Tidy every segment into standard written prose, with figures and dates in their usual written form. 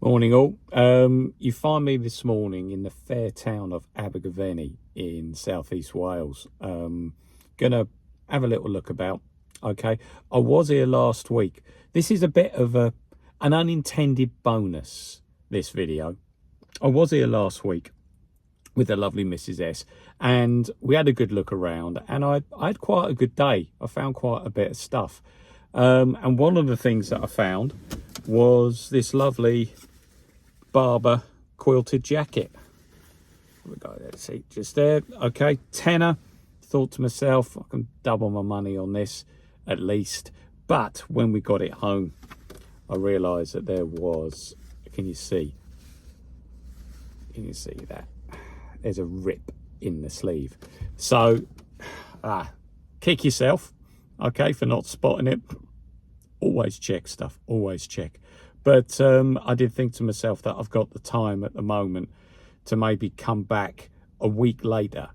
Morning all. You find me this morning in the fair town of Abergavenny in southeast Wales. Gonna have a little look about. Okay, I was here last week. This is a bit of an unintended bonus, this video. I was here last week with the lovely Mrs. S, and we had a good look around, and I had quite a good day. I found quite a bit of stuff, and one of the things that I found was this lovely Barber quilted jacket. We go there, see, just there. Okay, tenner. Thought to myself, I can double my money on this at least. But when we got it home, I realised that there was, can you see that there's a rip in the sleeve? So kick yourself, okay, for not spotting it. Always check stuff, always check. But I did think to myself that I've got the time at the moment to maybe come back a week later.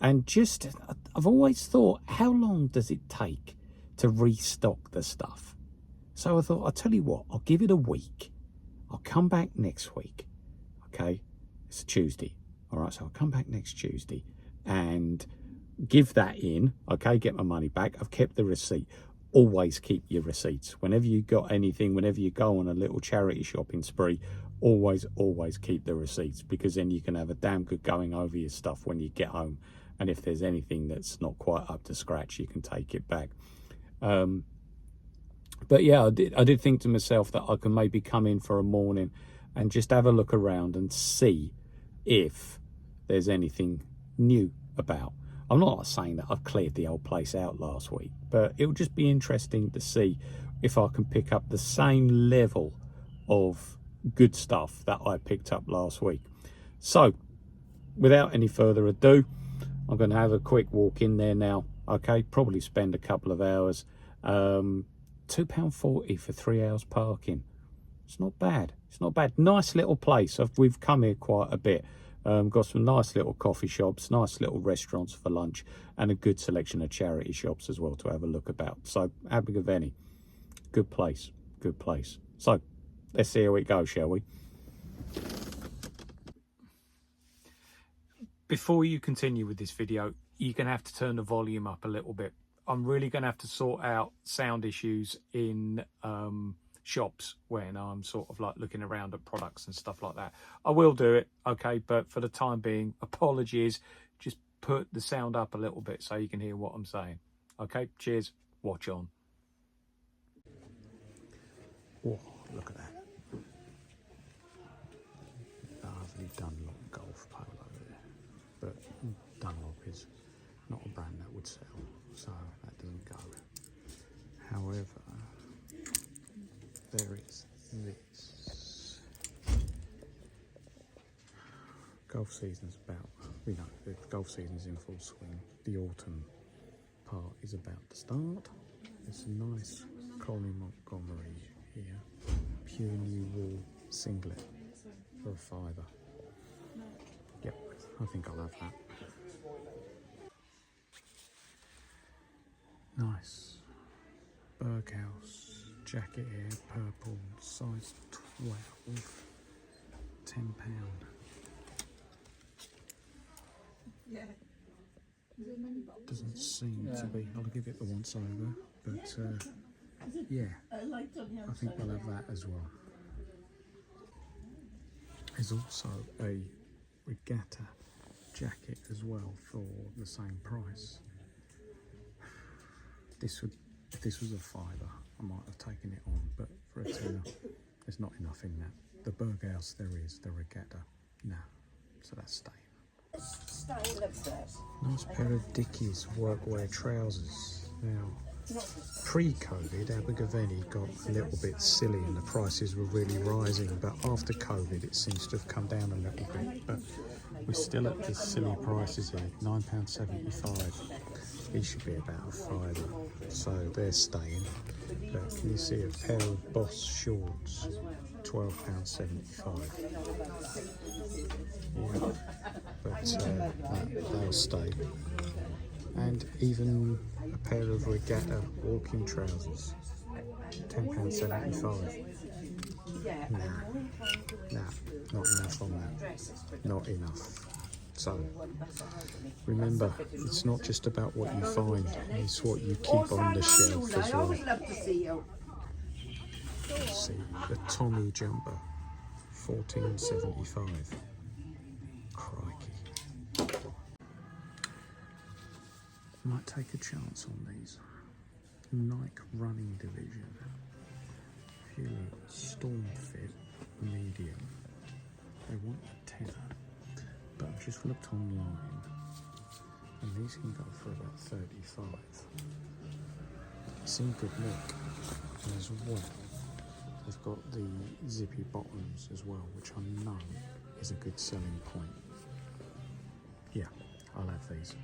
And just, I've always thought, how long does it take to restock the stuff? So I thought, I'll tell you what, I'll give it a week. I'll come back next week. Okay, it's a Tuesday. All right, so I'll come back next Tuesday and give that in. Okay, get my money back. I've kept the receipt. Always keep your receipts. Whenever you got anything, whenever you go on a little charity shopping spree, always keep the receipts, because then you can have a damn good going over your stuff when you get home. And if there's anything that's not quite up to scratch, you can take it back. But yeah, I did think to myself that I can maybe come in for a morning and just have a look around and see if there's anything new about. I'm not saying that I've cleared the old place out last week, but it'll just be interesting to see if I can pick up the same level of good stuff that I picked up last week. So without any further ado, I'm going to have a quick walk in there now. Okay, probably spend a couple of hours. £2.40 for 3 hours parking. It's not bad. It's not bad. Nice little place. We've come here quite a bit. Got some nice little coffee shops, nice little restaurants for lunch, and a good selection of charity shops as well to have a look about. So Abergavenny, good place, good place. So let's see how it goes, shall we? Before you continue with this video, you're going to have to turn the volume up a little bit. I'm really going to have to sort out sound issues in shops when I'm sort of like looking around at products and stuff like that. I will do it, okay, but for the time being, apologies. Just put the sound up a little bit so you can hear what I'm saying. Okay, cheers, watch on. Oh, look at that. Lovely Dunlop golf polo there. But Dunlop is not a brand that would sell, so that doesn't go. However, there is this. Golf season's about, you know, the golf season's in full swing. The autumn part is about to start. There's a nice Colin Montgomery here, pure new wool singlet for £5. Yep, I think I'll have that. Nice Berghaus jacket here, purple, size 12, £10. Yeah. Doesn't seem to be. I'll give it the once over, but yeah, I think we'll have that as well. There's also a regatta jacket as well for the same price. If this was a £5, I might have taken it on, but for a tenner, there's not enough in that. The Berghaus there is, the regatta, no, so that's staying. Nice pair of Dickies workwear trousers. Now, pre-COVID, Abergavenny got a little bit silly and the prices were really rising, but after COVID it seems to have come down a little bit, but we're still at the silly prices here, £9.75. These should be about a £5, so they're staying. But can you see a pair of Boss shorts, £12.75. Yeah, but they'll stay. And even a pair of regatta walking trousers, £10.75. No, not enough on that. Not enough. So remember, it's not just about what you find, it's what you keep on the shelf as well. Let's see, the Tommy jumper, 14.75. Crikey. Might take a chance on these. Nike running division. Here, Storm Fit medium. They want a tenner, but I've just looked online, and these can go for about 35. It's in good nick as well. They've got the zippy bottoms as well, which I know is a good selling point. Yeah, I'll have these.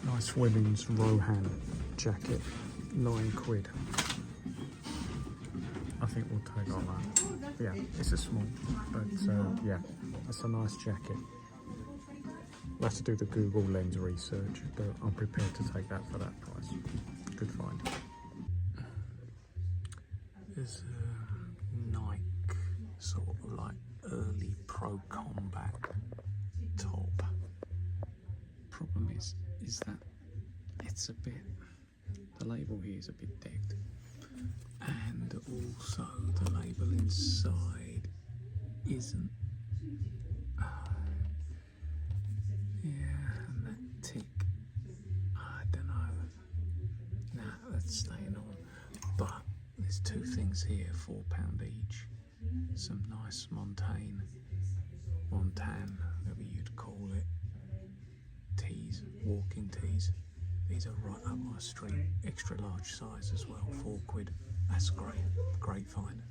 Nice women's Rohan jacket, £9. I think we'll take on that. Yeah, it's a small, but yeah, that's a nice jacket. We'll have to do the Google Lens research, but I'm prepared to take that for that price. Good find. There's a Nike sort of like early pro combat top. Problem is that it's a bit, the label here is a bit decked, and also the label inside isn't, yeah, and that tick, I don't know, nah, that's staying on, but there's two things here, £4 each, some nice Montan, whatever you'd call it, tees, walking tees. These are right up my street, extra large size as well, £4. That's great find.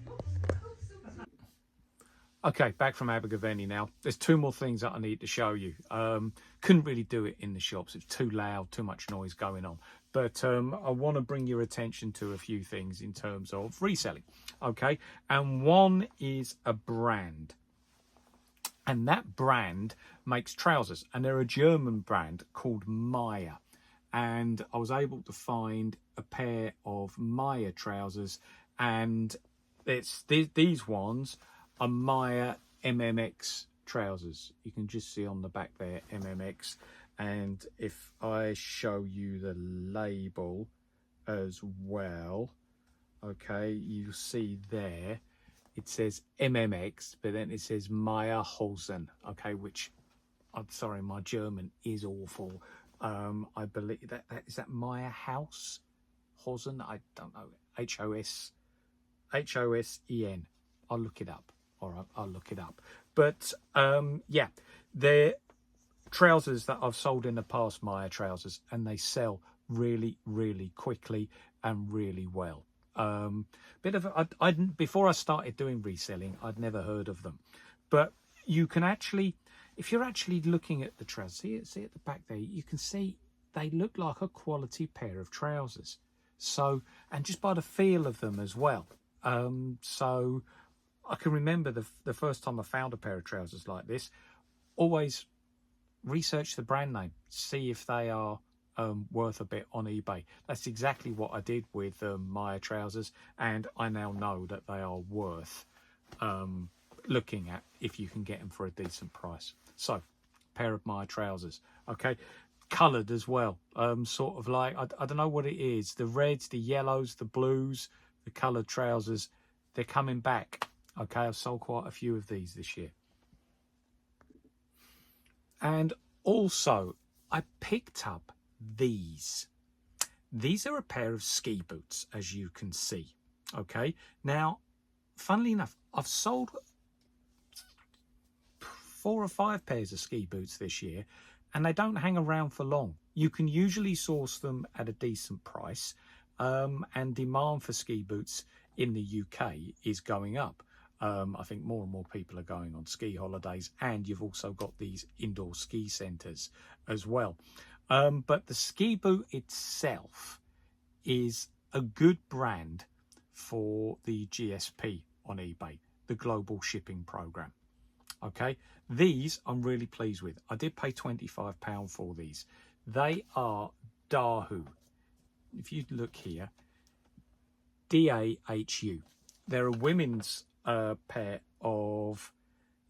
Okay, back from Abergavenny now. There's two more things that I need to show you. Couldn't really do it in the shops, it's too loud, too much noise going on. But I want to bring your attention to a few things in terms of reselling, okay? And one is a brand. And that brand makes trousers, and they're a German brand called Maya. And I was able to find a pair of Maya trousers, and these ones are Maya MMX trousers. You can just see on the back there, MMX. And if I show you the label as well, okay, you see there, it says MMX, but then it says Meyerhosen, okay, which, I'm sorry, my German is awful. I believe that is that Meyer House Hosen. I don't know. Hosen. I'll look it up. All right, I'll look it up. But yeah, they're trousers that I've sold in the past, Meyer trousers, and they sell really, really quickly and really well. Before I started doing reselling, I'd never heard of them, but you can actually, if you're actually looking at the trousers, see at the back there, you can see they look like a quality pair of trousers. So, and just by the feel of them as well. So I can remember the first time I found a pair of trousers like this, always research the brand name, see if they are worth a bit on eBay. That's exactly what I did with Maya trousers, and I now know that they are worth looking at if you can get them for a decent price. So, pair of Maya trousers, okay, coloured as well, sort of like, I don't know what it is, the reds, the yellows, the blues, the coloured trousers, they're coming back. Okay, I've sold quite a few of these this year. And also, I picked up these. These are a pair of ski boots, as you can see. Okay, now, funnily enough, I've sold 4 or 5 pairs of ski boots this year, and they don't hang around for long. You can usually source them at a decent price, and demand for ski boots in the UK is going up. I think more and more people are going on ski holidays, and you've also got these indoor ski centres as well. But the ski boot itself is a good brand for the GSP on eBay, the Global Shipping Program. Okay, these I'm really pleased with. I did pay £25 for these. They are Dahu. If you look here, DAHU. They're a women's pair of,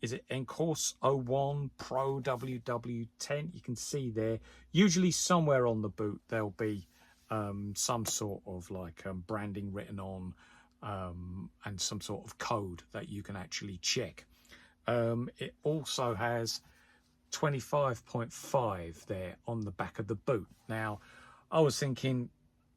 is it Encourse 01 Pro WW10? You can see there, usually somewhere on the boot there'll be some sort of like branding written on, and some sort of code that you can actually check. It also has 25.5 there on the back of the boot. Now, I was thinking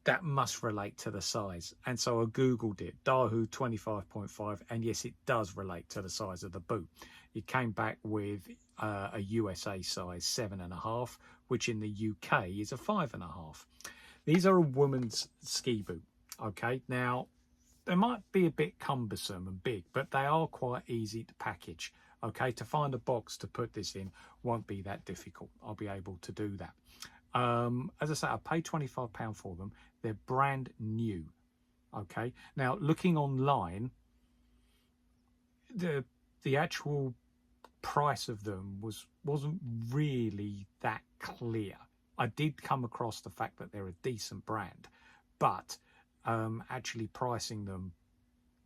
that must relate to the size, and so I googled it, Dahu 25.5, and yes, it does relate to the size of the boot. It came back with a USA size 7.5, which in the UK is a 5.5. These are a woman's ski boot. Okay, now they might be a bit cumbersome and big, but they are quite easy to package. Okay, to find a box to put this in won't be that difficult. I'll be able to do that. As I say, I paid £25 for them. They're brand new. Okay, now looking online, the actual price of them wasn't really that clear. I did come across the fact that they're a decent brand, but actually pricing them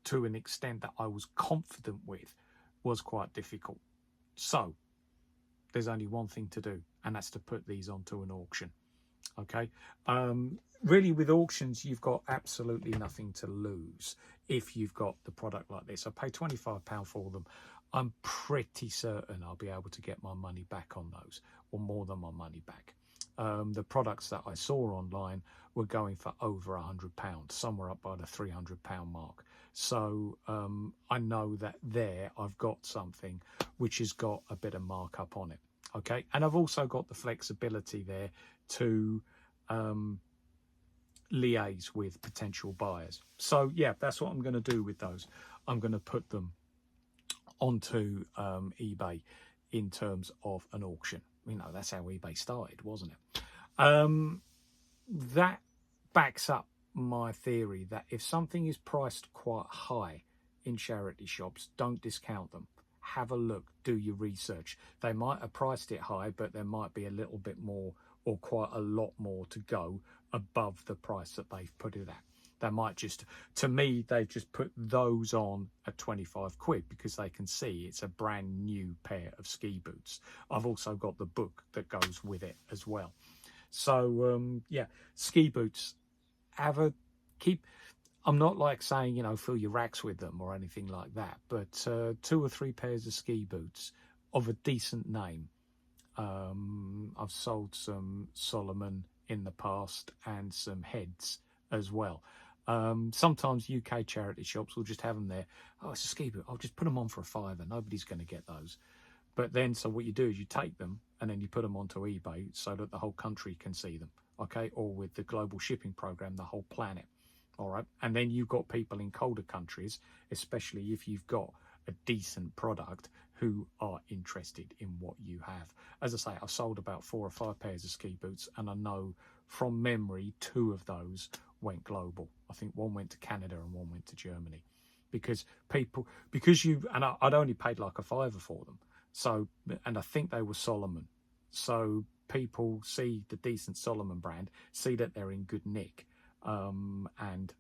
to an extent that I was confident with was quite difficult. So there's only one thing to do, and that's to put these onto an auction. Okay, really with auctions you've got absolutely nothing to lose if you've got the product like this. I paid £25 for them. I'm pretty certain I'll be able to get my money back on those, or more than my money back. The products that I saw online were going for over £100, somewhere up by the £300 mark. So I know that there I've got something which has got a bit of markup on it. Okay, and I've also got the flexibility there to liaise with potential buyers. So yeah, that's what I'm going to do with those. I'm going to put them onto eBay in terms of an auction. You know, that's how eBay started, wasn't it? That backs up my theory that if something is priced quite high in charity shops, don't discount them. Have a look, do your research. They might have priced it high, but there might be a little bit more or quite a lot more to go above the price that they've put it at. They might just, to me, they've just put those on at 25 quid because they can see it's a brand new pair of ski boots. I've also got the book that goes with it as well. So yeah, ski boots, I'm not like saying, you know, fill your racks with them or anything like that, but 2 or 3 pairs of ski boots of a decent name. I've sold some Solomon in the past and some Heads as well. Sometimes UK charity shops will just have them there. Oh, it's a ski boot. I'll just put them on for a £5. Nobody's going to get those. But then, so what you do is you take them and then you put them onto eBay so that the whole country can see them. Okay, or with the global shipping program, the whole planet. All right, and then you've got people in colder countries, especially if you've got a decent product, who are interested in what you have. As I say, I've sold about 4 or 5 pairs of ski boots, and I know from memory 2 of those went global. I think one went to Canada and one went to Germany, because I'd only paid like a £5 for them. So, and I think they were Solomon. So people see the decent Solomon brand, see that they're in good nick, and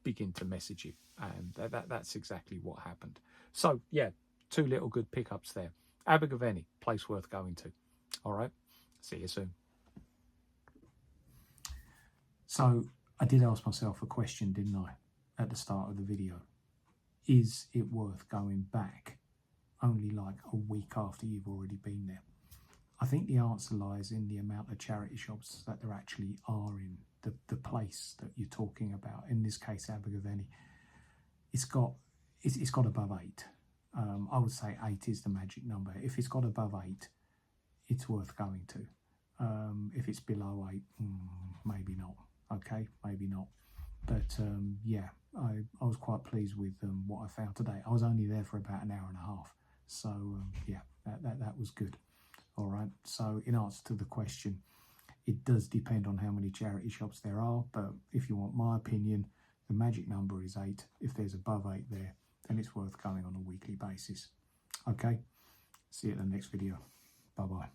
begin to message you, and that's exactly what happened. So yeah, 2 little good pickups there. Abergavenny, place worth going to. All right, see you soon. So I did ask myself a question, didn't I, at the start of the video? Is it worth going back only like a week after you've already been there? I think the answer lies in the amount of charity shops that there actually are in the place that you're talking about. In this case, Abergavenny, it's got above 8. I would say 8 is the magic number. If it's got above 8, it's worth going to. If it's below 8, maybe not. Okay, maybe not. But yeah, I was quite pleased with what I found today. I was only there for about an hour and a half, so yeah, that was good. All right, so in answer to the question, it does depend on how many charity shops there are, but if you want my opinion, the magic number is 8. If there's above 8 there, then it's worth going on a weekly basis. Okay, see you at the next video. Bye-bye.